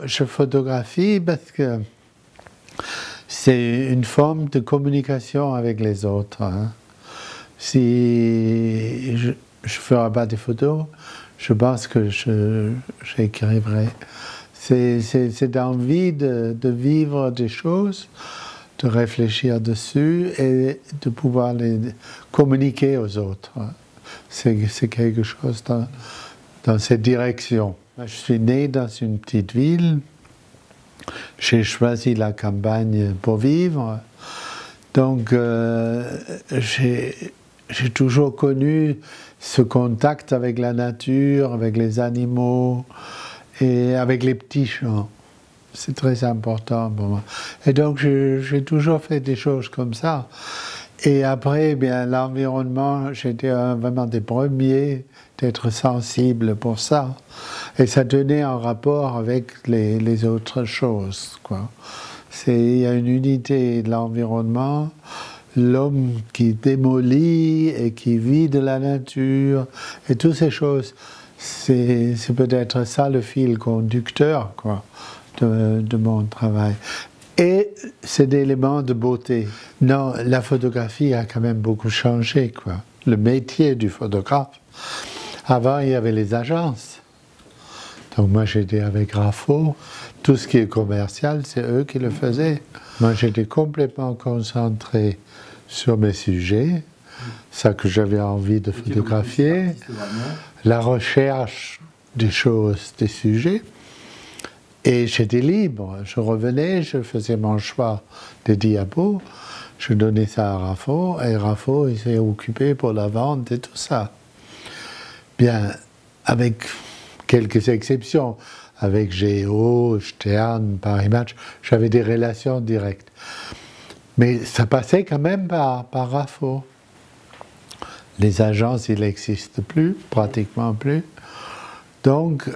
Je photographie parce que c'est une forme de communication avec les autres. Hein. Si je ne ferais pas des photos, je pense que j'écrirais. C'est l'envie de vivre des choses, de réfléchir dessus et de pouvoir les communiquer aux autres. C'est quelque chose dans cette direction. Je suis né dans une petite ville, j'ai choisi la campagne pour vivre, donc j'ai toujours connu ce contact avec la nature, avec les animaux et avec les petits champs. C'est très important pour moi. Et donc j'ai toujours fait des choses comme ça. Et après, bien l'environnement, j'étais vraiment des premiers d'être sensible pour ça. Et ça tenait en rapport avec les autres choses, quoi. Il y a une unité de l'environnement, l'homme qui démolit et qui vit de la nature, et toutes ces choses. C'est peut-être ça le fil conducteur, quoi, de mon travail. Et cet élément de beauté. Non, la photographie a quand même beaucoup changé, quoi. Le métier du photographe. Avant, il y avait les agences. Donc moi, j'étais avec Rafo. Tout ce qui est commercial, c'est eux qui le faisaient. Moi, j'étais complètement concentré sur mes sujets, ça que j'avais envie de photographier, la recherche des choses, des sujets. Et j'étais libre, je revenais, je faisais mon choix des diapos, je donnais ça à Rafo, et Rafo il s'est occupé pour la vente et tout ça. Bien, avec quelques exceptions, avec Géo, Stern, Paris Match, j'avais des relations directes. Mais ça passait quand même par Rafo. Les agences, il n'existe plus, pratiquement plus. Donc,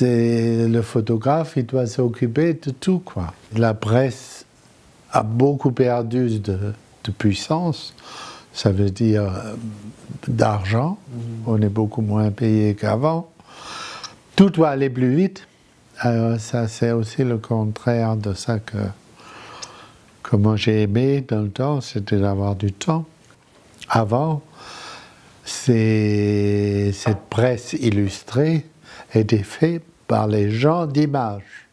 le photographe, il doit s'occuper de tout, quoi. La presse a beaucoup perdu de puissance, ça veut dire d'argent. On est beaucoup moins payé qu'avant. Tout doit aller plus vite. Alors, ça, c'est aussi le contraire de ça que moi j'ai aimé dans le temps, c'était d'avoir du temps. Avant, cette presse illustrée était faite par les gens d'image,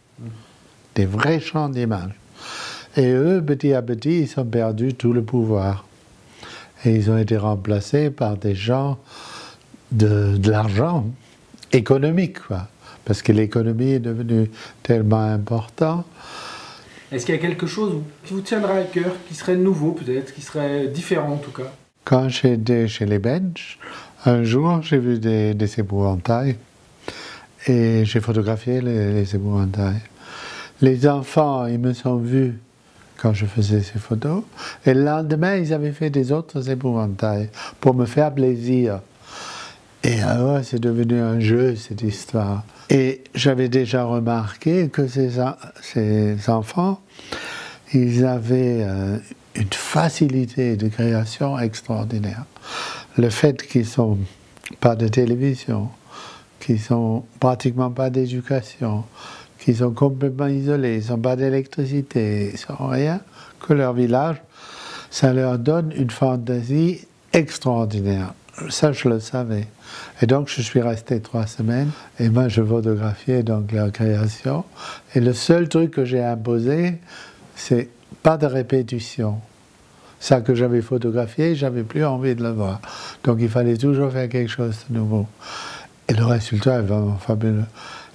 des vrais gens d'image. Et eux, petit à petit, ils ont perdu tout le pouvoir. Et ils ont été remplacés par des gens de l'argent économique, quoi. Parce que l'économie est devenue tellement importante. Est-ce qu'il y a quelque chose qui vous tiendra à cœur, qui serait nouveau peut-être, qui serait différent en tout cas? Quand j'étais chez les Belges, un jour j'ai vu des épouvantails et j'ai photographié les épouvantails. Les enfants, ils me sont vus quand je faisais ces photos et le lendemain, ils avaient fait des autres épouvantails pour me faire plaisir. Et alors, c'est devenu un jeu, cette histoire. Et j'avais déjà remarqué que ces enfants, ils avaient une facilité de création extraordinaire. Le fait qu'ils n'ont pas de télévision, qu'ils n'ont pratiquement pas d'éducation, qu'ils sont complètement isolés, ils n'ont pas d'électricité, ils n'ont rien que leur village, ça leur donne une fantaisie extraordinaire. Ça, je le savais. Et donc, je suis resté 3 semaines, et moi, je photographiais donc leur création. Et le seul truc que j'ai imposé, c'est pas de répétition. Ça que j'avais photographié, j'avais plus envie de le voir. Donc, il fallait toujours faire quelque chose de nouveau. Et le résultat est vraiment fabuleux.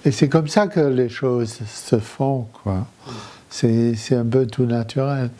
Et c'est comme ça que les choses se font, quoi. C'est un peu tout naturel.